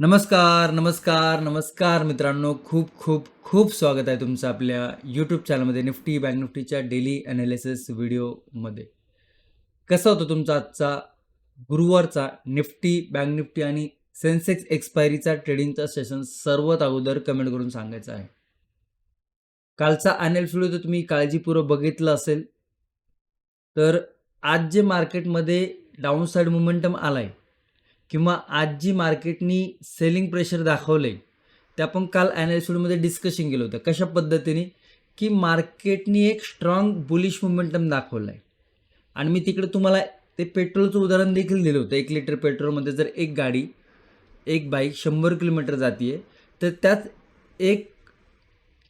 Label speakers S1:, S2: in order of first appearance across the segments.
S1: नमस्कार, नमस्कार, नमस्कार मित्रांनो. खूप खूप खूप स्वागत आहे तुमचं आपल्या यूट्यूब चॅनलमध्ये निफ्टी बँक निफ्टीच्या डेली ॲनालिसिस व्हिडिओमध्ये. कसा होता तुमचा आजचा गुरुवारचा निफ्टी बँक निफ्टी आणि सेन्सेक्स एक्सपायरीचा ट्रेडिंगचा सेशन सर्वात अगोदर कमेंट करून सांगायचं आहे. कालचा ॲनालिसिस व्हिडिओ तर तुम्ही काळजीपूर्वक बघितलं असेल. तर आज जे मार्केटमध्ये डाऊनसाइड मोमेंटम आलाय किंवा आज जी मार्केटनी सेलिंग प्रेशर दाखवलंय, ते आपण काल ॲनालिसिसमध्ये डिस्कशन केलं होतं. कशा पद्धतीने? की मार्केटनी एक स्ट्रॉंग बुलिश मोमेंटम दाखवला आहे आणि मी तिकडे तुम्हाला ते पेट्रोलचं उदाहरण देखील दिलं होतं. 1 लिटर पेट्रोलमध्ये जर एक गाडी, एक बाईक 100 किलोमीटर जातीये, तर त्यात 1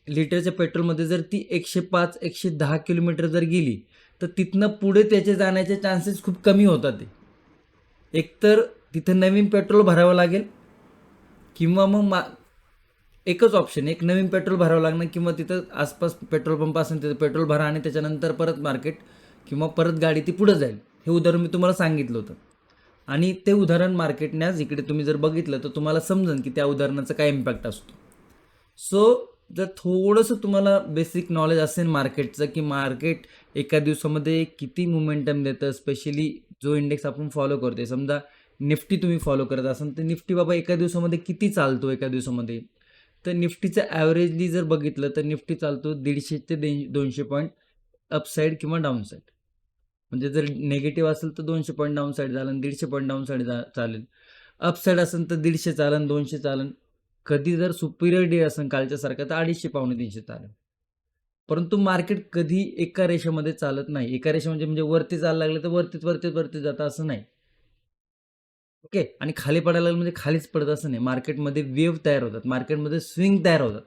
S1: लिटरच्या पेट्रोलमध्ये जर ती 105-110 किलोमीटर जर गेली, तर तिथनं पुढे त्याचे जाण्याचे चान्सेस खूप कमी होतात ते. एकतर तिथं नवीन पेट्रोल भरावं लागेल किंवा मग एकच ऑप्शन, एक नवीन पेट्रोल भरावं लागणार किंवा तिथं आसपास पेट्रोल पंप असेल तिथं पेट्रोल भरा आणि त्याच्यानंतर परत मार्केट किंवा परत गाडी ती पुढं जाईल. हे उदाहरण मी तुम्हाला सांगितलं होतं आणि ते उदाहरण मार्केटने आज इकडे तुम्ही जर बघितलं तर तुम्हाला समजेल की त्या उदाहरणाचा काय इम्पॅक्ट असतो. सो जर थोडंसं तुम्हाला बेसिक नॉलेज असेल मार्केटचं की मार्केट एका दिवसामध्ये किती मोमेंटम देतं, स्पेशली जो इंडेक्स आपण फॉलो करतोय, समजा निफ्टी तुम्ही फॉलो करत असाल तर निफ्टी बाबा एका दिवसामध्ये किती चालतो एका दिवसामध्ये, तर निफ्टीचं ॲव्हरेजली जर बघितलं तर निफ्टी चालतो 150 ते 200 पॉईंट अपसाईड किंवा डाऊनसाईड. म्हणजे जर निगेटिव्ह असेल तर 200 पॉईंट डाऊनसाईड चालेल, 150 पॉईंट डाऊनसाईड चालेल. अपसाईड असेल तर 150 चालेल, 200 चालेल. कधी जर सुपिरियर डे असेल कालच्यासारखा तर 250 पावणे 300 चालेल. परंतु मार्केट कधी एका रेषेमध्ये चालत नाही. एका रेषा म्हणजे वरती चालायला लागलं तर वरती जातं असं नाही. ओके. आणि खाली पडायला लागलं म्हणजे खालीच पडत असं नाही. मार्केटमध्ये वेव्ह तयार होतात. मार्केटमध्ये स्विंग तयार होतात.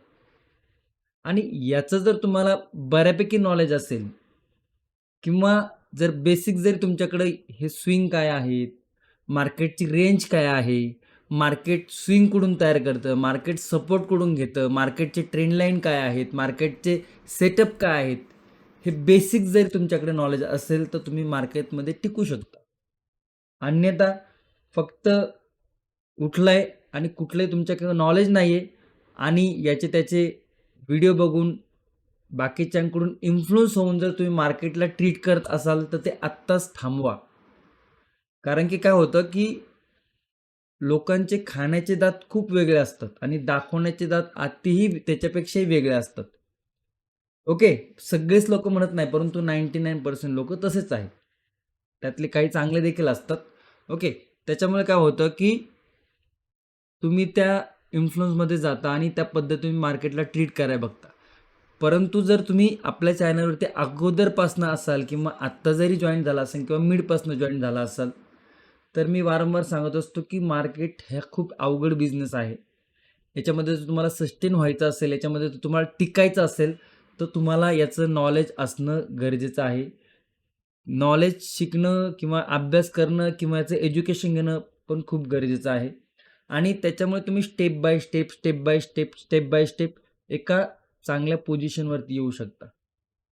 S1: आणि याचं जर तुम्हाला बऱ्यापैकी नॉलेज असेल किंवा जर बेसिक जरी तुमच्याकडे हे स्विंग काय आहेत, मार्केटची रेंज काय आहे, मार्केट स्विंग कुठून तयार करतं, मार्केट सपोर्ट कुठून घेतं, मार्केटचे ट्रेंड लाईन काय आहेत, मार्केटचे सेटअप काय आहेत, हे बेसिक जरी तुमच्याकडे नॉलेज असेल तर तुम्ही मार्केटमध्ये टिकू शकता. अन्यथा फक्त उठलाय आणि कुठलंही तुमच्याकडे नॉलेज नाही आहे आणि याचे त्याचे व्हिडिओ बघून बाकीच्यांकडून इन्फ्लुअन्स होऊन जर तुम्ही मार्केटला ट्रीट करत असाल तर ते आत्ताच थांबवा. कारण की काय होतं की लोकांचे खाण्याचे दात खूप वेगळे असतात आणि दाखवण्याचे दात अतिही त्याच्यापेक्षाही वेगळे असतात. ओके. सगळेच लोक म्हणत नाही, परंतु 99% लोक तसेच आहेत. त्यातले काही चांगले देखील असतात. ओके. त्याच्यामुळे काय होतं की तुम्ही त्या इन्फ्लुअन्समध्ये जाता आणि त्या पद्धतीने मार्केटला ट्रीट करायला बघता. परंतु जर तुम्ही आपल्या चॅनलवरती अगोदरपासनं असाल किंवा आत्ता जरी जॉईन झाला असेल किंवा मिडपासनं जॉईन झाला असाल, तर मी वारंवार सांगत असतो की मार्केट हा खूप अवघड बिझनेस आहे. याच्यामध्ये जर तुम्हाला सस्टेन व्हायचं असेल, याच्यामध्ये जर तुम्हाला टिकायचं असेल, तर तुम्हाला याचं नॉलेज असणं गरजेचं आहे. नॉलेज शिकणं किंवा अभ्यास करणं किंवा याचं एज्युकेशन घेणं पण खूप गरजेचं आहे. आणि त्याच्यामुळे तुम्ही step by step, step by step, step by step एका चांगल्या पोझिशनवरती येऊ शकता.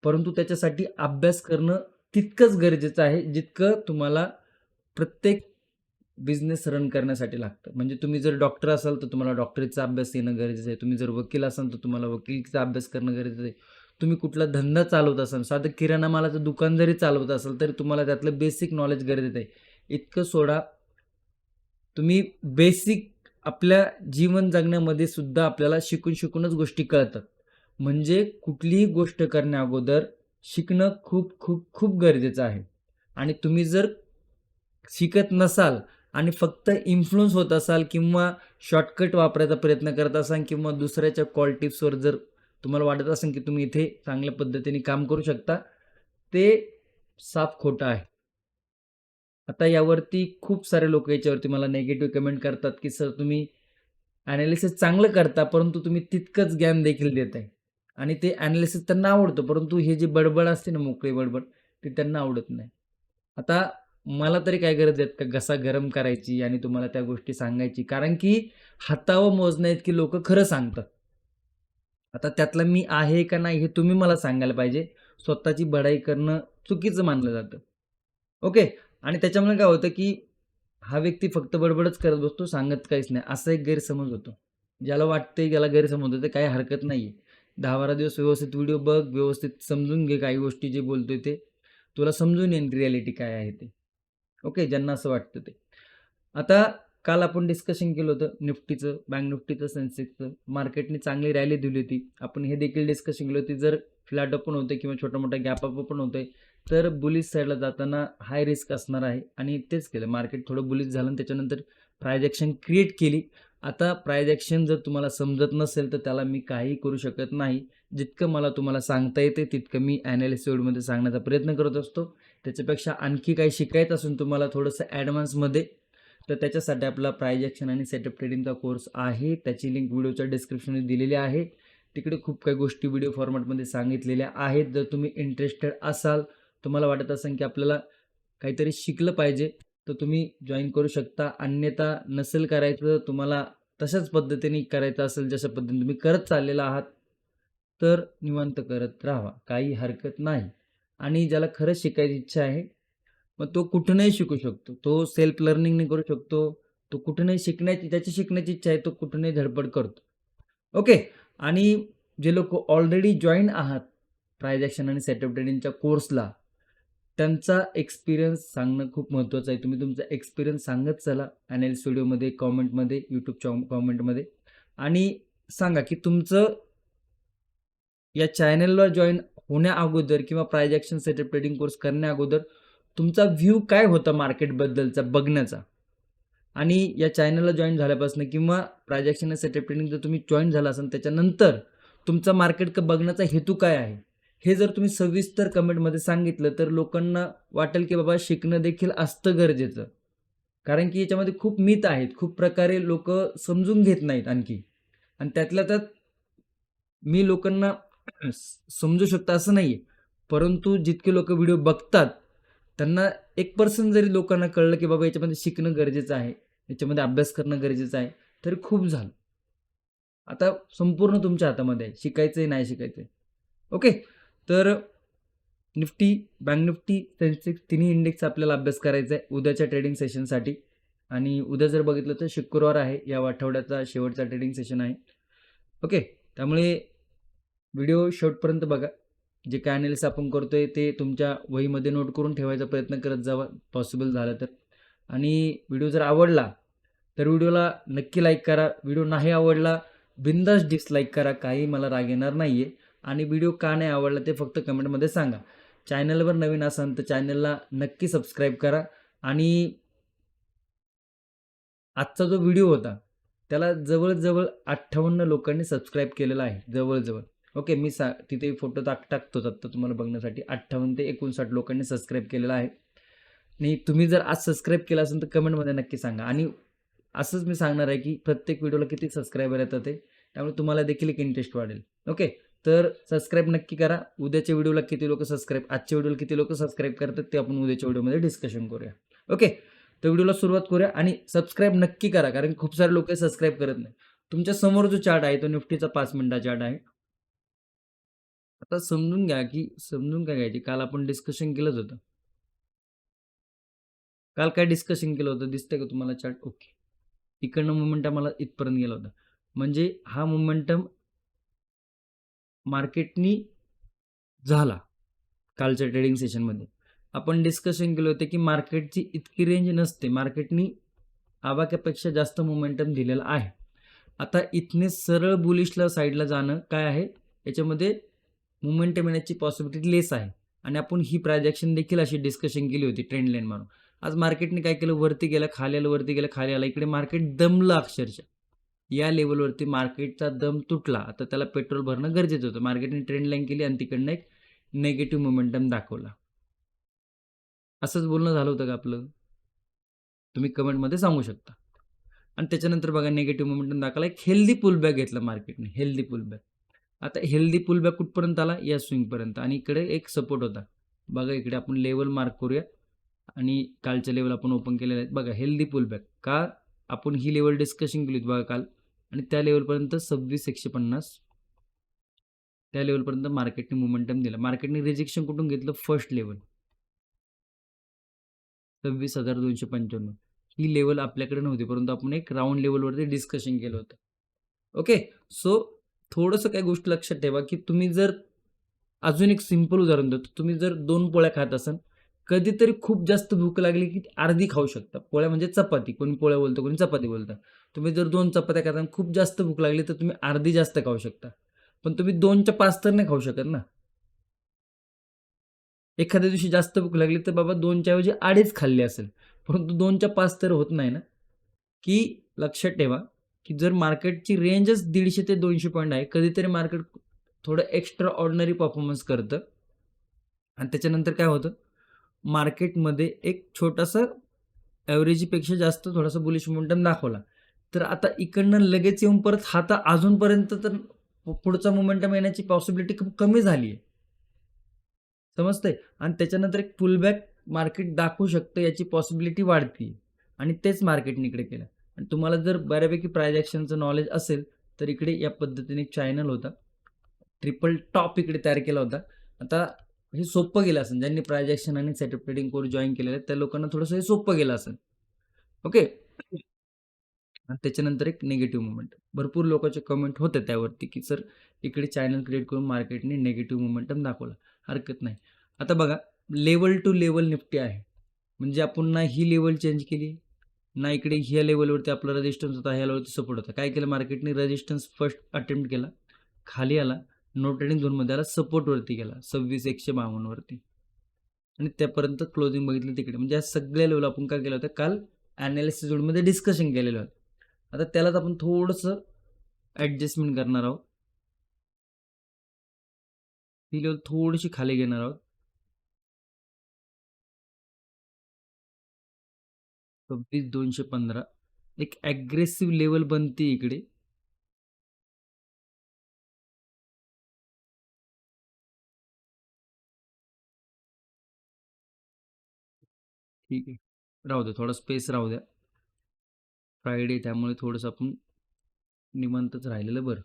S1: परंतु त्याच्यासाठी अभ्यास करणं तितकंच गरजेचं आहे, जितकं तुम्हाला प्रत्येक बिझनेस रन करण्यासाठी लागतं. म्हणजे तुम्ही जर डॉक्टर असाल, तर तुम्हाला डॉक्टरीचा अभ्यास येणं गरजेचं आहे. तुम्ही जर वकील असाल, तर तुम्हाला वकिलीचा अभ्यास करणं गरजेचं आहे. तुम्ही कुठला धंदा चालवत असाल, साधं किराणा मालाचं दुकान जरी चालवत असाल, तरी तुम्हाला त्यातलं बेसिक नॉलेज गरजेचं आहे. इतकं सोडा, तुम्ही बेसिक आपल्या जीवन जगण्यामध्ये सुद्धा आपल्याला शिकूनच गोष्टी कळतात. म्हणजे कुठलीही गोष्ट करण्याअगोदर शिकणं खूप, खूप, खूप गरजेचं आहे. आणि तुम्ही जर शिकत नसाल आणि फक्त इन्फ्लुअन्स होत असाल किंवा शॉर्टकट वापरायचा प्रयत्न करत असाल किंवा दुसऱ्याच्या कॉल टिप्सवर जर तुम्हाला वाटत असेल की तुम्ही इथे चांगल्या पद्धतीने काम करू शकता, ते साफ खोटं आहे. आता यावरती खूप सारे लोक याच्यावरती मला निगेटिव्ह कमेंट करतात की सर तुम्ही ॲनालिसिस चांगलं करता, परंतु तुम्ही तितकंच ज्ञान देखील देताय आणि ते ॲनालिसिस त्यांना आवडतं, परंतु हे जी बडबड असते ना, मोकळी बडबड, ती त्यांना आवडत नाही. आता मला तरी काय गरज आहे का घसा गरम करायची आणि तुम्हाला त्या गोष्टी सांगायची, कारण की हातावर मोजण्याइतकी लोकं खरं सांगतात. आता त्यातला मी आहे का नाही हे तुम्ही मला सांगायला पाहिजे. स्वतःची बढाई करणं चुकीचं मानलं जातं. ओके. आणि त्याच्यामुळे काय होतं की हा व्यक्ती फक्त बडबडच करत बसतो, सांगत काहीच नाही, असा एक गैरसमज होतो. ज्याला वाटतंय ज्याला गैरसमज होतो काही हरकत नाही आहे. 10-12 दिवस व्यवस्थित व्हिडिओ बघ, व्यवस्थित समजून घे काही गोष्टी जे बोलतोय ते. तुला समजून येईल रिॲलिटी काय आहे ते. ओके, ज्यांना असं वाटतं ते. आता काल आपण डिस्कशन केलं होतं निफ्टीचं, बँक निफ्टीचं, सेन्सेक्सचं. मार्केटने चांगली रॅली दिली होती. आपण हे देखील डिस्कशन केलं होती, जर फ्लॅट ओपन होते किंवा छोटा-मोठा गॅप अप ओपन होतोय, तर बुलिश साईडला जाताना हाय रिस्क असणार आहे आणि तेच केलं. मार्केट थोडं बुलिश झालं आणि त्याच्यानंतर प्राइस ॲक्शन क्रिएट केली. आता प्राइस ॲक्शन जर तुम्हाला समजत नसेल, तर त्याला मी काहीही करू शकत नाही. जितकं मला तुम्हाला सांगता येते, तितकं मी ॲनालिसिस व्हिडिओमध्ये सांगण्याचा प्रयत्न करत असतो. त्याच्यापेक्षा आणखी काही शिकायचं असून तुम्हाला थोडंसं ॲडव्हान्समध्ये, तर त्याच्यासाठी आपला प्राइस ॲक्शन आणि सेटअप ट्रेडिंगचा कोर्स आहे. त्याची लिंक व्हिडिओच्या डिस्क्रिप्शनमध्ये दिलेली आहे. तिकडे खूप काही गोष्टी व्हिडिओ फॉर्मॅटमध्ये सांगितलेल्या आहेत. जर तुम्ही इंटरेस्टेड असाल, तुम्हाला वाटत असेल की आपल्याला काहीतरी शिकलं पाहिजे, तर तुम्ही जॉईन करू शकता. अन्यथा नसेल करायचं, तुम्हाला तशाच पद्धतीने करायचं असेल जशा पद्धतीने तुम्ही करत चाललेला आहात, तर निवांत करत राहावा. काही हरकत नाही. आणि ज्याला खरंच शिकायची इच्छा आहे, मग तो कुठूनही शिकू शकतो. तो सेल्फ लर्निंगने करू शकतो. तो कुठूनही ज्याची शिकण्याची इच्छा आहे, तो कुठूनही धडपड करतो. ओके. आणि जे लोकं ऑलरेडी जॉइन आहात प्राइस ॲक्शन आणि सेटअप ट्रेडिंगच्या कोर्सला, त्यांचा एक्सपिरियन्स सांगणं खूप महत्त्वाचं आहे. तुम्ही तुमचा एक्सपिरियन्स सांगत चला ॲनालिसिस व्हिडिओमध्ये, कमेंटमध्ये, YouTubeच्या कमेंटमध्ये आणि सांगा की तुमचं या चॅनलला जॉइन होण्या अगोदर किंवा price action setup trading course करण्या अगोदर तुमचा व्ह्यू काय होता मार्केटबद्दलचा बघण्याचा आणि या चॅनलला जॉइन झाल्यापासून किंवा प्राइस ॲक्शन आणि सेटअप ट्रेडिंग जर तुम्ही जॉइन झाला असाल त्याच्यानंतर तुमचा मार्केट बघण्याचा हेतू काय आहे? हे जर तुम्ही सविस्तर कमेंटमध्ये सांगितलं तर लोकांना वाटेल की बाबा शिकणं देखील असतं गरजेचं. कारण की याच्यामध्ये खूप मिथ आहेत. खूप प्रकारे लोकं समजून घेत नाहीत आणखी आणि त्यातल्या त्यात मी लोकांना समजू शकतो असं नाहीये. परंतु जितके लोकं व्हिडिओ बघतात, त्यांना 1% जरी लोकांना कळलं, की बाबा याच्यामध्ये शिकणं गरजेचं आहे, याच्यामध्ये अभ्यास करणं गरजेचं आहे, तरी खूप झालं. आता संपूर्ण तुमच्या हातामध्ये आहे. शिकायचंय, नाही शिकायचंय. ओके. तर निफ्टी, बँक निफ्टी, सेन्सेक्स तिन्ही इंडेक्सचा आपल्याला अभ्यास करायचा आहे उद्याच्या ट्रेडिंग सेशनसाठी. आणि उद्या जर बघितलं तर शुक्रवार आहे. या आठवड्याचा शेवटचा ट्रेडिंग सेशन आहे. ओके. त्यामुळे व्हिडिओ शेवटपर्यंत बघा. जे काय ॲनालिसिस आपण करतोय ते तुमच्या वहीमध्ये नोट करून ठेवायचा प्रयत्न करत जावा पॉसिबल झालं तर. आणि व्हिडिओ जर आवडला तर व्हिडिओला नक्की लाईक करा. व्हिडिओ नाही आवडला बिनधास्त डिसलाईक करा. काही मला राग येणार नाही आहे. आणि व्हिडिओ का नाही आवडला ते फक्त कमेंटमध्ये सांगा. चॅनलवर नवीन असाल तर चॅनलला नक्की सबस्क्राईब करा. आणि आजचा जो व्हिडिओ होता, त्याला जवळ-जवळ 58 लोकांनी सबस्क्राईब केलेला आहे, जवळ-जवळ. ओके, मी तिथे फोटो टाकतोच आत्ता तुम्हाला बघण्यासाठी. 58 ते 59 लोकांनी सबस्क्राईब केलेला आहे. आणि तुम्ही जर आज सबस्क्राईब केलं असेल तर कमेंटमध्ये नक्की सांगा. आणि असंच मी सांगणार आहे, की प्रत्येक व्हिडिओला किती सबस्क्रायबर येतात ते. त्यामुळे तुम्हाला देखील एक इंटरेस्ट वाढेल. ओके, तर सबस्क्राईब नक्की करा. उद्याच्या व्हिडिओला किती लोकं आजच्या व्हिडिओला किती लोकं सबस्क्राईब करतात ते आपण उद्याच्या व्हिडिओमध्ये डिस्कशन करूया. ओके. तर व्हिडिओला सुरुवात करूया आणि सबस्क्राईब नक्की करा कारण खूप सारे लोक सबस्क्राईब करत नाही. तुमच्या समोर जो चार्ट आहे तो निफ्टीचा 5 मिनिटा चार्ट आहे. आता समजून घ्या की समजून काय घ्यायची काल आपण डिस्कशन केलंच होतं. काल काय डिस्कशन केलं होतं दिसतंय का तुम्हाला चार्ट? ओके. इकडनं मोमेंटम मला इथपर्यंत गेला होता. म्हणजे हा मोमेंटम मार्केटनी झाला कालच्या ट्रेडिंग सेशनमध्ये. आपण डिस्कशन केलं होतं की मार्केटची इतकी रेंज नसते. मार्केटनी आवाक्यापेक्षा जास्त मोमेंटम दिलेला आहे. आता इथने सरळ बुलिशला साईडला जाणं काय आहे, याच्यामध्ये मोमेंटम येण्याची पॉसिबिलिटी लेस आहे. आणि आपण ही प्रायजेक्शन देखील अशी डिस्कशन केली होती ट्रेंड लाईन मारून. आज मार्केटने काय केलं, वरती गेलं, खाली आलं, वरती गेलं, खाली आलं. इकडे मार्केट दमलं अक्षरशः. या लेव्हलवरती मार्केटचा दम तुटला. आता त्याला पेट्रोल भरणं गरजेचं होतं. मार्केटने ट्रेंड लाईन केली आणि तिकडनं एक निगेटिव्ह मोमेंटम दाखवला. असंच बोलणं झालं होतं का आपलं? तुम्ही कमेंटमध्ये सांगू शकता. आणि त्याच्यानंतर बघा निगेटिव्ह मोमेंटम दाखवला. एक हेल्दी पुलबॅक घेतला मार्केटने, हेल्दी पुलबॅक. आता हेल्दी पुलबॅक कुठपर्यंत आला? या स्विंगपर्यंत आणि इकडे एक सपोर्ट होता. बघा इकडे आपण लेवल मार्क करूया आणि कालचे लेवल आपण ओपन केलेले आहेत. बघा हेल्दी पुलबॅक. का? आपण ही लेवल डिस्कशन केली होती बघा काल आणि त्या लेवलपर्यंत 26,150 त्या लेवलपर्यंत मार्केटने मोमेंटम दिला. मार्केटने रिजेक्शन कुठून घेतलं? First level 26,295. ही लेवल आपल्याकडे नव्हती, परंतु आपण एक राउंड लेवलवरती डिस्कशन केलं होतं. ओके. सो थोडंसं काही गोष्ट लक्षात ठेवा, की तुम्ही जर अजून एक सिंपल उदाहरण देतो. तुम्ही जर 2 पोळ्या खात असाल, कधीतरी खूप जास्त भूक लागली, की अर्धी खाऊ शकता. पोळ्या म्हणजे चपाती. कोणी पोळ्या बोलतं, कोणी चपाती बोलतं. तुम्ही जर 2 चपात्या खाता आणि खूप जास्त भूक लागली, तर तुम्ही अर्धी जास्त खाऊ शकता. पण तुम्ही 2च्या 5 तर नाही खाऊ शकत ना. एखाद्या दिवशी जास्त भूक लागली, तर बाबा 2च्या ऐवजी 2.5 खाल्ली असेल. परंतु 2च्या 5 तर होत नाही ना. की लक्षात ठेवा, की जर मार्केटची रेंजच 150 ते 200 पॉइंट आहे, कधीतरी मार्केट थोडं एक्स्ट्रा ऑर्डिनरी परफॉर्मन्स करतं आणि त्याच्यानंतर काय होतं, मार्केटमध्ये एक छोटासा एव्हरेजपेक्षा जास्त थोडासा बुलिश मोमेंटम दाखवला. तर आता इकडनं लगेच येऊन परत हा तर अजूनपर्यंत तर पुढचा मोमेंटम येण्याची पॉसिबिलिटी कमी झाली आहे. समजतंय? आणि त्याच्यानंतर एक पुलबॅक मार्केट दाखवू शकतं याची पॉसिबिलिटी वाढती आणि तेच मार्केटने इकडे केलं. आणि तुम्हाला जर बऱ्यापैकी प्राइस ॲक्शनचं नॉलेज असेल, तर इकडे या पद्धतीने एक चॅनल होता. ट्रिपल टॉप इकडे तयार केला होता. आता हे सोपं गेलं असेल. ज्यांनी प्राइस ॲक्शन आणि सेटअप ट्रेडिंग कोर्स जॉइन केलेले आहेत, त्या लोकांना थोडंसं हे सोपं गेलं असेल. ओके. आणि त्याच्यानंतर एक निगेटिव्ह मोमेंटम. भरपूर लोकांचे कमेंट होते त्यावरती, की सर इकडे चॅनल क्रिएट करून मार्केटने निगेटिव्ह मोमेंटम दाखवला. हरकत नाही. आता बघा लेव्हल टू लेव्हल निफ्टी आहे. म्हणजे आपण ना ही लेव्हल चेंज केली, ना इकडे ह्या लेव्हलवरती आपला रेझिस्टन्स होता, ह्या लेव्हलवरती सपोर्ट होता. काय केलं मार्केटने रेझिस्टन्स फर्स्ट अटेम्प्ट केला, खाली आला, नो ट्रेडिंग झोनमध्ये आला, सपोर्टवरती गेला 26,152 वरती आणि त्यापर्यंत क्लोजिंग बघितली तिकडे. म्हणजे या सगळ्या लेव्हल आपण काय केलं होतं काल ॲनालिसिस झोनमध्ये डिस्कशन केलेलं होतं. आता त्यालाच आपण थोडंसं ॲडजस्टमेंट करणार आहोत. ही लेवल थोडीशी खाली घेणार आहोत. 26,215 एक ॲग्रेसिव्ह लेवल बनते इकडे. ठीक आहे. राहू द्या. थोडा स्पेस राहू द्या. फ्रायडे त्यामुळे थोडंसं आपण निवांतच राहिलेलं बरं.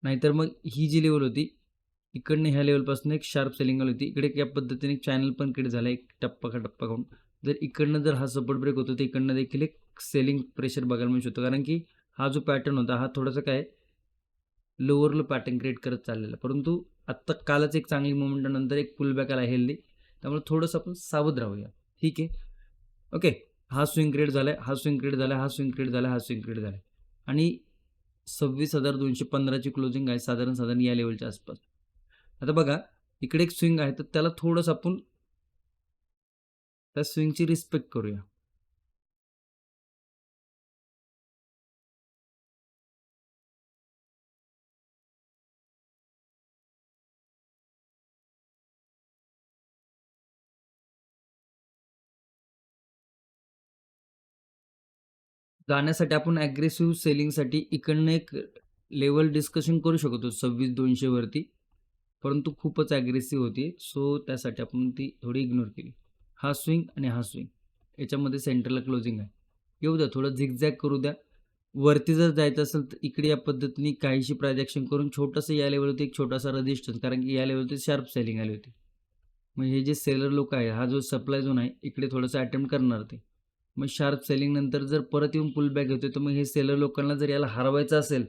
S1: नाहीतर मग ही जी लेवल होती, इकडनं ह्या लेवलपासून एक शार्प सेलिंग आली होती. इकडे या पद्धतीने चॅनल पण क्रिएट झाला एक टप्पा का टप्पा करून. जर इकडनं जर हा सपोर्ट ब्रेक होतो, तर इकडनं देखील एक सेलिंग प्रेशर बघायला मिळू शकतो. कारण की हा जो पॅटर्न होता, हा थोडासा काय लोअर लो पॅटर्न क्रिएट करत चाललेला. परंतु आत्ता कालच एक चांगली मोमेंटम नंतर एक पुलबॅक आला हेल्दी. त्यामुळे थोडंसं आपण सावध राहूया. ठीक आहे. ओके. हा स्विंग क्रिएट झालाय, हा स्विंग क्रिएट झालाय, हा स्विंग क्रिएट झालाय, हा स्विंग क्रिएट झालाय आणि 26,215 ची क्लोजिंग आहे साधारण या लेवलच्या आसपास. आता बघा इकडे एक स्विंग आहे, तर त्याला थोडंसं आपण त्या स्विंगची रिस्पेक्ट करूया. जाण्यासाठी आपण अग्रेसिव्ह सेलिंगसाठी इकडनं एक लेवल डिस्कशन करू शकतो 26,200 वरती. परंतु खूपच अग्रेसिव्ह होती. सो त्यासाठी आपण ती थोडी इग्नोर केली. हा स्विंग आणि हा स्विंग याच्यामध्ये सेंटरला क्लोजिंग आहे. येऊ द्या थोडं झिगझॅग करू द्या. वरती जर जायचं असेल तर इकडे या पद्धतीने काहीशी प्रायझॅक्शन करून छोटंसं या लेवलवरती एक छोटासा रेजिस्टन्स कारण की या लेवलवरती शार्प सेलिंग आली होती. मग हे जे सेलर लोक आहे हा जो सप्लाय झोन आहे इकडे थोडंसं अटेम्प्ट करणार ते. मग शार्प सेलिंग नंतर जर परत येऊन पुल बॅक घेतोय तर मग हे सेलर लोकांना जर याला हरवायचं असेल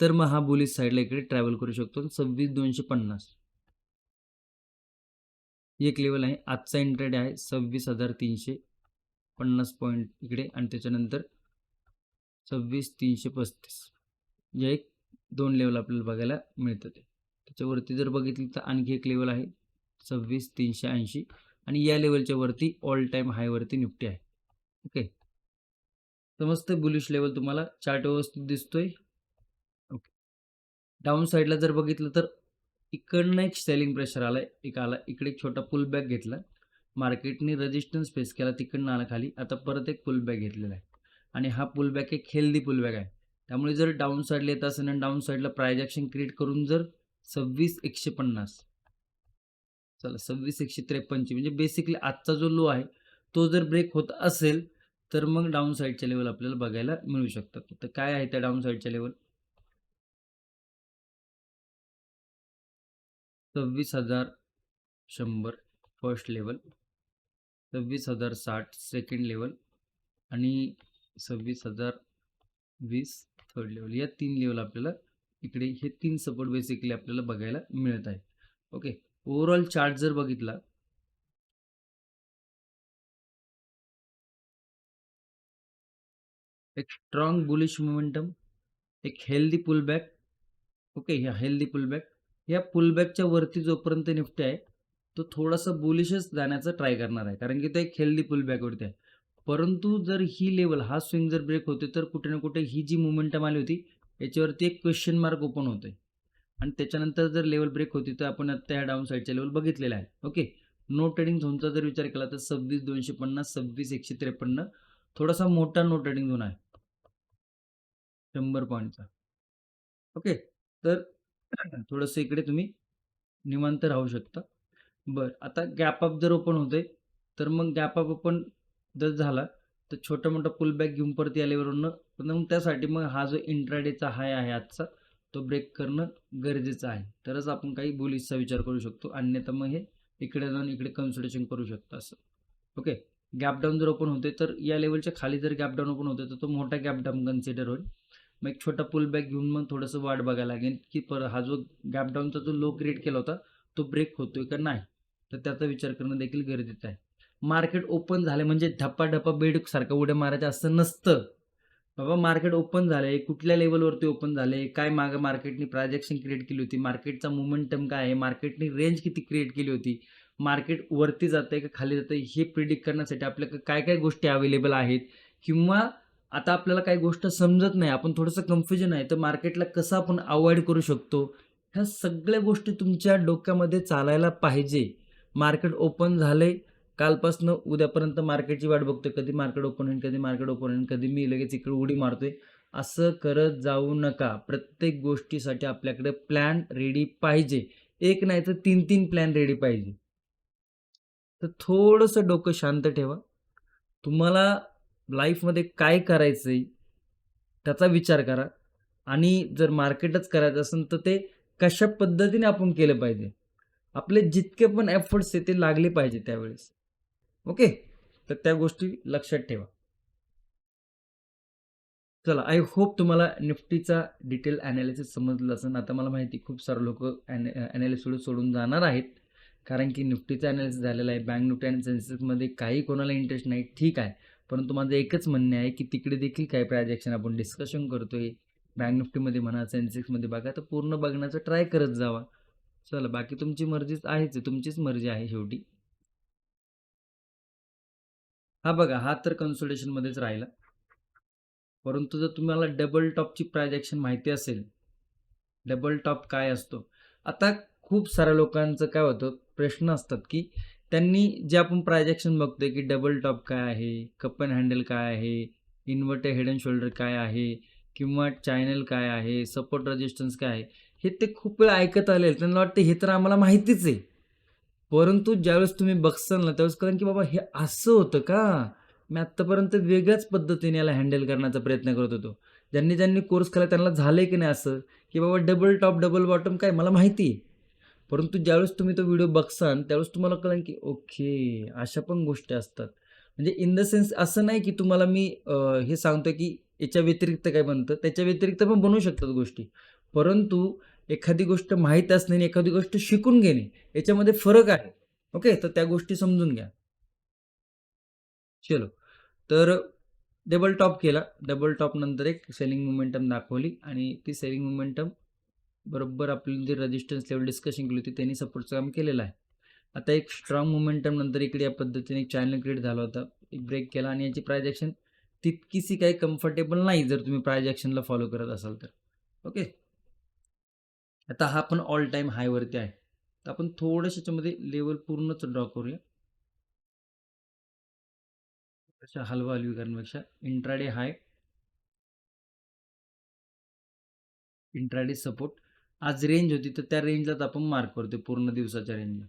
S1: तर मग हा बुलिश साईडला इकडे ट्रॅव्हल करू शकतो 26,250 ही एक लेवल आहे. आजचा इंट्राडे आहे 26,350 पॉईंट इकडे आणि त्याच्यानंतर 26,335 या एक 2 लेवल आपल्याला बघायला मिळतं ते. त्याच्यावरती जर बघितलं तर आणखी एक लेवल आहे 26,380 आणि या लेवलच्या वरती ऑल टाईम हायवरती निफ्टी आहे. ओके. समजतंय बुलिश लेवल तुम्हाला चार्ट व्यवस्थित दिसतोय? ओके. डाउन साईडला जर बघितलं तर इकडनं एक सेलिंग प्रेशर आलाय. एक आला. इकडे एक छोटा पुल बॅक घेतला. मार्केटने रेजिस्टन्स फेस केला. तिकडनं आला खाली. आता परत एक पुल बॅक घेतलेला आहे. आणि हा पुल बॅक एक हेल्दी पुल बॅक आहे. त्यामुळे जर डाउन साईडला येत असेल आणि डाउन साईडला प्राइस ॲक्शन क्रिएट करून जर 26,150 चला 26,153 म्हणजे बेसिकली आजचा जो लो आहे, तो जर ब्रेक होत असेल, तर मग डाउन साईडच्या लेवल आपल्याला बघायला मिळू शकतात. तर काय आहे त्या डाउन साईडच्या level? 26,100 first level, 26,060 second level आणि 26,020 थर्ड लेवल, या 3 लेवल आपल्याला इकडे हे 3 सपोर्ट बेसिकली आपल्याला बघायला मिळत आहे. ओके. ओव्हरऑल चार्ट जर बघितला, एक स्ट्रॉंग बुलिश मोमेंटम, एक हेल्दी पुलबॅक. ओके, ह्या हेल्दी पुलबॅक, या पुलबॅकच्या वरती जोपर्यंत निफ्टी आहे तो थोडासा बुलिशच जाण्याचा ट्राय करणार आहे, कारण की तो एक हेल्दी पुलबॅकवरती आहे. परंतु जर ही लेवल, हा स्विंग जर ब्रेक होते तर कुठे ना कुठे ही जी मोमेंटम आली होती याच्यावरती एक क्वेश्चन मार्क ओपन होतोय. आणि त्याच्यानंतर जर लेवल ब्रेक होती तर आपण आता ह्या डाऊन साईडच्या लेवल बघितलेल्या आहेत. ओके. नो ट्रेडिंग झोनचा जर विचार केला तर 26,250, 26,153 थोडासा मोठा नो ट्रेडिंग झोन आहे 100 पॉईंटचा. ओके. तर थोडंसं इकडे तुम्ही निवांत राहू शकता. बरं, आता गॅप अप जर ओपन होते तर मग गॅप अप ओपन जर झाला तर छोटा मोठा पुल बॅक घेऊन परत या लेवलवरनं, पण मग त्यासाठी मग हा जो इंट्राडेचा हाय आहे आजचा तो ब्रेक करणं गरजेचं आहे, तरच आपण काही बुलिशचा विचार करू शकतो. अन्यथा मग हे इकडे जाऊन इकडे कन्सल्टेशन करू शकतं असं. ओके. गॅप डाऊन जर ओपन होते तर या लेवलच्या खाली जर गॅप डाऊन ओपन होते तर तो मोठा गॅप डाऊन कन्सिडर होईल. मग एक छोटा पुल बॅक घेऊन मग थोडंसं वाट बघायला लागेल की हा जो गॅप डाऊनचा जो लो क्रिएट केला होता तो ब्रेक होतोय का नाही, तर त्याचा विचार करणं देखील गरजेचं आहे. मार्केट ओपन झाले म्हणजे ढप्पा ढप्पा बेड सारखं उड्या मारायचं असं नसतं. बाबा मार्केट ओपन झालंय, कुठल्या लेवलवरती ओपन झाले, काय मागं मार्केटने प्रायजेक्शन क्रिएट केली होती, मार्केटचा मोमेंटम काय आहे, मार्केटने रेंज किती क्रिएट केली होती, मार्केट वरती जातंय का खाली जातंय हे प्रिडिक्ट करण्यासाठी आपल्याकडे काय काय गोष्टी अवेलेबल आहेत. किंवा आता आपल्याला काही गोष्ट समजत नाही, आपण थोडंसं कन्फ्युजन आहे, तर मार्केटला कसं आपण अवॉइड करू शकतो, ह्या सगळ्या गोष्टी तुमच्या डोक्यामध्ये चालायला पाहिजे. मार्केट ओपन झालंय, कालपासनं उद्यापर्यंत मार्केटची वाट बघतोय, कधी मार्केट ओपन होईल, कधी मार्केट ओपन होईल, कधी मी लगेच इकडे उडी मारतोय, असं करत जाऊ नका. प्रत्येक गोष्टीसाठी आपल्याकडे प्लॅन रेडी पाहिजे. एक नाही तर 3-3 प्लॅन रेडी पाहिजे. तर थोडंसं डोकं शांत ठेवा. तुम्हाला लाईफमध्ये काय करायचंय त्याचा विचार करा. आणि जर मार्केटच करायचं असेल तर ते कशा पद्धतीने आपण केलं पाहिजे. आपले जितके पण एफर्ट्स आहेत ते लागले पाहिजे त्यावेळेस. ओके. तर त्या गोष्टी लक्षात ठेवा. चला, आय होप तुम्हाला निफ्टीचा डिटेल ॲनालिसिस समजलं असेल. आता मला माहिती आहे खूप सारे लोकं ॲनालिसिस सोडून जाणार आहेत. कारण की निफ्टीचा ॲनालिसिस झालेला आहे. बँक निफ्टी आणि सेन्सेक्समध्ये काही कोणाला इंटरेस्ट नाही, ठीक आहे. परंतु माझं एकच म्हणणे आहे की तिकडे देखील काही प्रायझेक्शन आपण डिस्कशन करतोय. बँक निफ्टीमध्ये म्हणा, सेन्सेक्समध्ये बघा, तर पूर्ण बघण्याचा ट्राय करत जावा. चला, बाकी तुमची मर्जीच आहेच आहे. तुमचीच मर्जी आहे शेवटी. हा बघा, हा तर कन्सल्टेशनमध्येच राहिला. परंतु जर तुम्हाला डबल टॉपची प्रायझेक्शन माहिती असेल, डबल टॉप काय असतो? आता खूप साऱ्या लोकांचं काय होतं, प्रश्न असतात, की त्यांनी जे आपण प्रायजेक्शन बघतोय, की डबल टॉप काय आहे, कप अँड हँडल काय आहे, इन्व्हर्टेड हेड अँड शोल्डर काय आहे, किंवा चॅनल काय आहे, सपोर्ट रेजिस्टन्स काय आहे, हे ते खूप वेळा ऐकत आले. त्यांना वाटतं हे तर आम्हाला माहितीच आहे. परंतु ज्यावेळेस तुम्ही बघसाल ना, त्यावेळेस कळेल की बाबा हे असं होतं का? मी आत्तापर्यंत वेगळ्याच पद्धतीने याला हँडल करण्याचा प्रयत्न करत होतो. ज्यांनी ज्यांनी कोर्स केला त्यांना झालंय की नाही असं, की बाबा डबल टॉप, डबल बॉटम काय मला माहिती आहे. परंतु ज्यावेळेस तुम्ही तो व्हिडिओ बघसाल, त्यावेळेस तुम्हाला कळेल की ओके, अशा पण गोष्टी असतात. म्हणजे इन द सेन्स असं नाही की तुम्हाला मी हे सांगतोय की याच्या व्यतिरिक्त काय बनतं, त्याच्या व्यतिरिक्त पण बनवू शकतात गोष्टी. परंतु एखादी गोष्ट माहीत असणे आणि एखादी गोष्ट शिकून घेणे याच्यामध्ये फरक आहे. ओके, तर त्या गोष्टी समजून घ्या. चलो. तर डबल टॉप केला. डबल टॉप नंतर एक सेलिंग मोमेंटम दाखवली आणि ती सेलिंग मोमेंटम बरोबर आपली जी रेजिस्टन्स लेवल डिस्कशन केली होती त्यांनी सपोर्टचं काम केलेलं आहे. आता एक स्ट्रॉंग मोमेंटम नंतर इकडे या पद्धतीने एक चॅनल क्रिएट झाला होता. एक ब्रेक केला आणि याची प्राइस ॲक्शन तितकीशी काही कम्फर्टेबल नाही जर तुम्ही प्राइस ॲक्शनला फॉलो करत असाल तर. ओके. आता हा पण ऑल टाईम हायवरती आहे. तर आपण थोडंसं याच्यामध्ये लेवल पूर्णच ड्रॉ करूया. अशा हलवा-हलवी करण्यापेक्षा इंट्राडे हाय, इंट्राडे सपोर्ट. आज रेंज होती तर त्या रेंजलाच आपण मार्क करतोय पूर्ण दिवसाच्या रेंजला.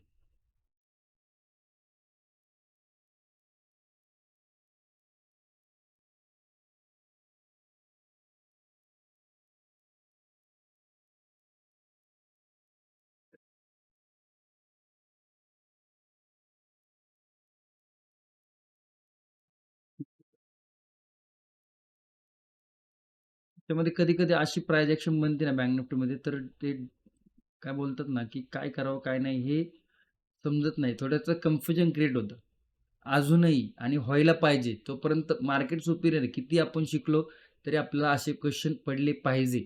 S1: त्यामध्ये कधी-कधी अशी प्राइस ॲक्शन बनते ना बँक निफ्टीमध्ये, तर ते काय बोलतात ना, की काय करावं काय नाही हे समजत नाही. थोडंसं कन्फ्युजन क्रिएट होतं. अजूनही आणि व्हायला पाहिजे तोपर्यंत मार्केट सुपिरियर आहे. किती आपण शिकलो तरी आपल्याला असे क्वेश्चन पडले पाहिजे.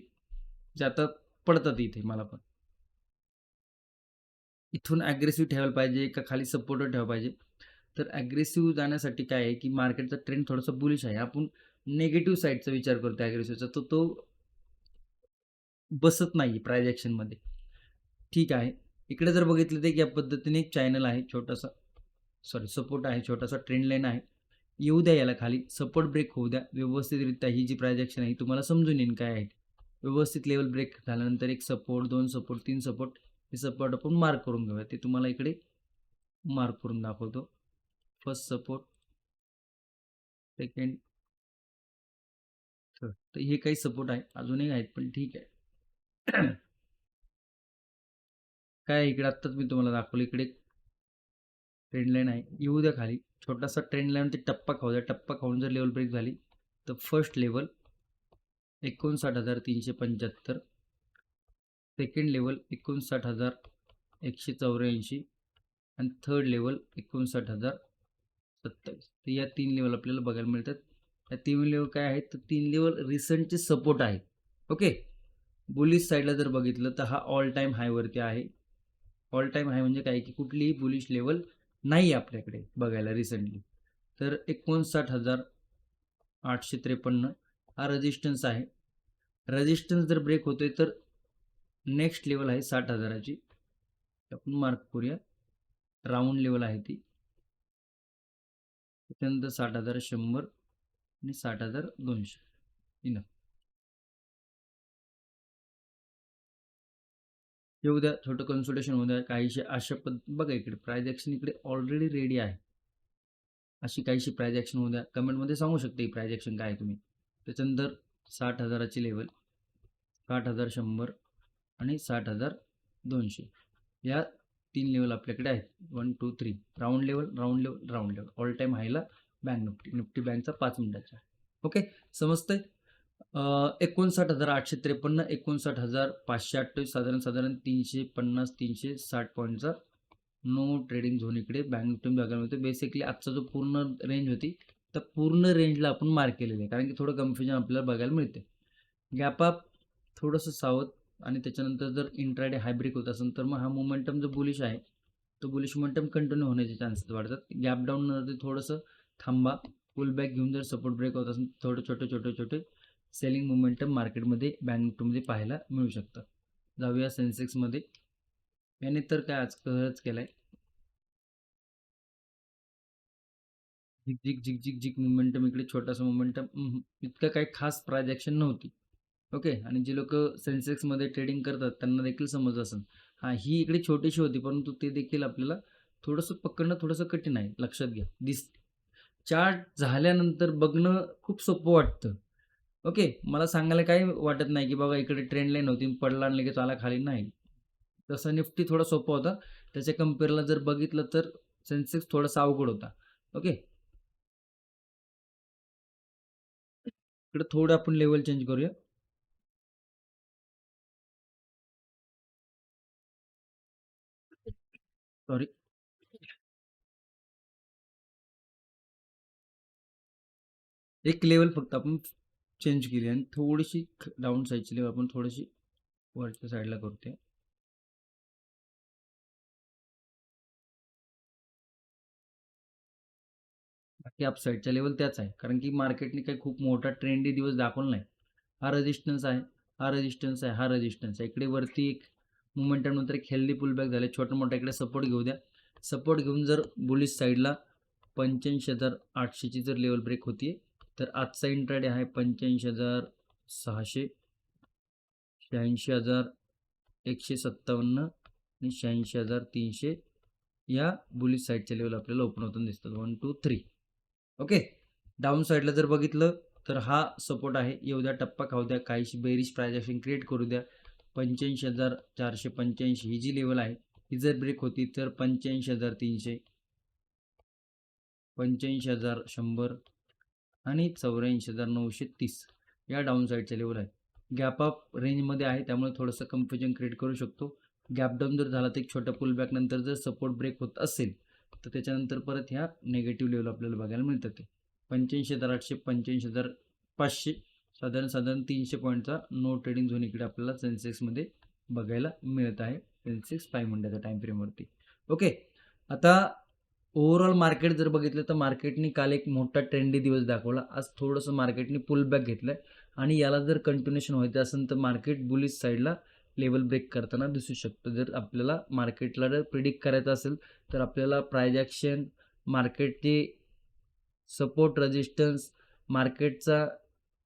S1: जे आता पडतात इथे मला पण. इथून अग्रेसिव्ह ठेवायला पाहिजे का खाली सपोर्टवर ठेवायला पाहिजे? तर अग्रेसिव्ह जाण्यासाठी काय आहे, की मार्केटचा ट्रेंड थोडासा बुलिश आहे. आपण निगेटिव्ह साइडचा विचार करतो अग्रेसिव्हचा, तर तो बसत नाही प्राइस ॲक्शनमध्ये. ठीक आहे. इकडे जर बघितलं तर या पद्धतीने एक चॅनल आहे छोटासा, सॉरी सपोर्ट आहे, छोटासा ट्रेंड लाईन आहे. येऊ द्या याला खाली, सपोर्ट ब्रेक होऊ द्या. व्यवस्थितरित्या ही जी प्राइस ॲक्शन आहे तुम्हाला समजून येईल काय आहे. व्यवस्थित लेवल ब्रेक झाल्यानंतर एक सपोर्ट, 2 सपोर्ट, 3 सपोर्ट हे सपोर्ट आपण मार्क करून घेऊया. ते तुम्हाला इकडे मार्क करून दाखवतो. First support, second, third. तर हे काही सपोर्ट आहे. अजूनही आहेत पण ठीक आहे. काय आहे इकडे आत्ताच मी तुम्हाला दाखवलं. इकडे ट्रेंड लाईन आहे. येऊ द्या खाली. छोटासा ट्रेंड लाईन ते टप्पा खाऊ द्या. टप्पा खाऊन जर लेवल ब्रेक झाली तर फर्स्ट लेवल 59,375, सेकंड लेवल 59,184 आणि थर्ड लेवल 59,027. तर या 3 लेवल आपल्याला बघायला मिळतात. या 3 लेवल काय आहेत? तर 3 लेवल रिसेंटचे सपोर्ट आहेत. ओके. बुलिश साईडला जर बघितलं तर हा ऑल टाईम हायवरती आहे. ऑल टाईम हाय म्हणजे काय, की कुठलीही बुलिश लेवल नाही आपल्याकडे बघायला रिसेंटली. तर 59,853 हा रेजिस्टन्स आहे. रेजिस्टन्स जर ब्रेक होतोय तर नेक्स्ट लेवल आहे 60,000ची. आपण मार्क करूया. राउंड लेवल आहे ती. त्याच्यानंतर 60,100 आणि 60,200. इनफ. येऊ द्या, छोटं कन्सल्टेशन होऊ द्या. काहीशी अशा बघा इकडे प्राइस ॲक्शन इकडे ऑलरेडी रेडी आहे. अशी काहीशी प्राइस ॲक्शन होऊ द्या. कमेंटमध्ये सांगू शकता ही प्राइस ॲक्शन काय आहे तुम्ही. त्याच्यानंतर 60,000ची लेवल, 60,100 आणि 60,200 या 3 लेवल आपल्याकडे आहेत. 1, 2, 3 round level, round level, round level. All time हायला बँक निफ्टी, निफ्टी बँकचा 5 मिनिटाचा. ओके, समजतंय? 59,853, 59,528 साधारण साधारण 350-360 पॉईंटचा नो ट्रेडिंग झोन इकडे बँक निफ्टी बघायला मिळतो. बेसिकली आजचा जो पूर्ण रेंज होती, तर पूर्ण रेंजला आपण मार्क केलेलं आहे. कारण की थोडं कन्फ्युजन आपल्याला बघायला मिळते. गॅप अप थोडंसं सावध आणि त्याच्यानंतर जर इंट्राडे हाय ब्रेक होत असेल तर मग हा मोमेंटम जो बुलिश आहे तो बुलिश मोमेंटम कंटिन्यू होण्याचे चान्सेस वाढतात. गॅप डाऊनमध्ये थोडंसं थांबा. पुल बॅक घेऊन जर सपोर्ट ब्रेक होत असेल थोडे छोटे छोटे छोटे सेलिंग मोमेंटम मार्केटमध्ये बँक निफ्टीमध्ये पाहायला मिळू शकतं. जाऊया सेन्सेक्समध्ये. याने तर काय आज कहरच केलाय. झिक झिक झिक झिक झिक मोमेंटम इकडे छोटासा मोमेंटम, इतकं काही खास प्राइस ॲक्शन नव्हती. ओके. आणि जे लोक सेन्सेक्समध्ये ट्रेडिंग करतात त्यांना देखील समजत असेल. हां, ही इकडे छोटीशी होती परंतु ते देखील आपल्याला थोडंसं पकडणं थोडंसं कठीण आहे. लक्षात घ्या. चार्ट झाल्यानंतर बघणं खूप सोपं वाटतं. ओके. मला सांगायला काही वाटत नाही, की बाबा इकडे ट्रेंड लाईन होती, पडला आणि लगेच आला खाली. नाही. तसं निफ्टी थोडा सोपा होता. त्याच्या कंपेअरला जर बघितलं तर सेन्सेक्स थोडासा अवघड होता. ओके. इकडे थोडं आपण लेवल चेंज करूया. सॉरी. एक लेवल फक्त आपण चेंज केली आणि थोडीशी डाऊन साईडची लेवल आपण थोडीशी वरच्या साईडला करतोय. बाकी अप साईडच्या लेवल त्याच आहे. कारण की मार्केटने काही खूप मोठा ट्रेंडी दिवस दाखवला नाही. हा रेजिस्टन्स आहे, हा रेजिस्टन्स आहे, हा रेजिस्टन्स आहे. इकडे वरती एक मोमेंटम नंतर एक हेल्दी पुलबॅक झाले. छोटा मोठा इकडे सपोर्ट घेऊ द्या. सपोर्ट घेऊन जर बुलिश साईडला 85,800ची जर लेवल ब्रेक होतीये तर आजचा इंट्राडे आहे 85,600, 86,157 आणि 86,300 या बुलिश साईडच्या लेवल आपल्याला ओपन होताना दिसतात. 1, 2, 3. ओके. डाऊन साईडला जर बघितलं तर हा सपोर्ट आहे. येऊ द्या, टप्पा खाऊ द्या, काहीशी बेरिश प्राइस ॲक्शन क्रिएट करू द्या. 85,485 ही जी लेवल आहे ही जर ब्रेक होती तर 85,300, 85,100 आणि 84,930 या डाऊन साईडच्या लेवल आहेत. गॅप अप रेंजमध्ये आहे, त्यामुळे थोडंसं कन्फ्युजन क्रिएट करू शकतो. गॅप डाऊन जर झाला तर एक छोटा पुल बॅक नंतर जर सपोर्ट ब्रेक होत असेल तर त्याच्यानंतर परत ह्या नेगेटिव्ह लेवल आपल्याला बघायला मिळतात. ते 85,800 85,500 साधारण 300 पॉईंटचा नो ट्रेडिंग झोन इकडे आपल्याला सेन्सेक्समध्ये बघायला मिळत आहे सेन्सेक्स 500च्या टाईम फ्रेमवरती. ओके, आता ओव्हरऑल मार्केट जर बघितलं तर मार्केटनी काल एक मोठा ट्रेंडी दिवस दाखवला. आज थोडंसं मार्केटनी पुल बॅक घेतलं आहे आणि याला जर कंटिन्युएशन व्हायचं असेल तर मार्केट बुलिश साईडला लेवल ब्रेक करताना दिसू शकतो. जर आपल्याला मार्केटला जर प्रिडिक्ट करायचं असेल तर आपल्याला प्राइस ॲक्शन, मार्केटचे सपोर्ट रेजिस्टन्स, मार्केटचा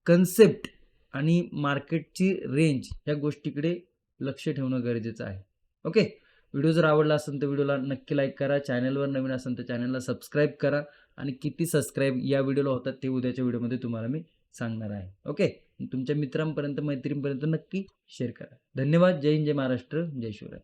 S1: कन्सेप्ट आणि मार्केटची रेंज या गोष्टीकडे लक्ष ठेवणं गरजेचं आहे. ओके, व्हिडिओ जर आवडला असेल तर व्हिडिओला नक्की लाईक करा. चॅनलवर नवीन असेल तर चॅनलला सबस्क्राईब करा आणि किती सबस्क्राईब या व्हिडिओला होतात ते उद्याच्या व्हिडिओमध्ये तुम्हाला मी सांगणार आहे. ओके, तुमच्या मित्रांपर्यंत मैत्रिणींपर्यंत नक्की शेअर करा. धन्यवाद. जय हिंद, जय महाराष्ट्र, जय शिवराय.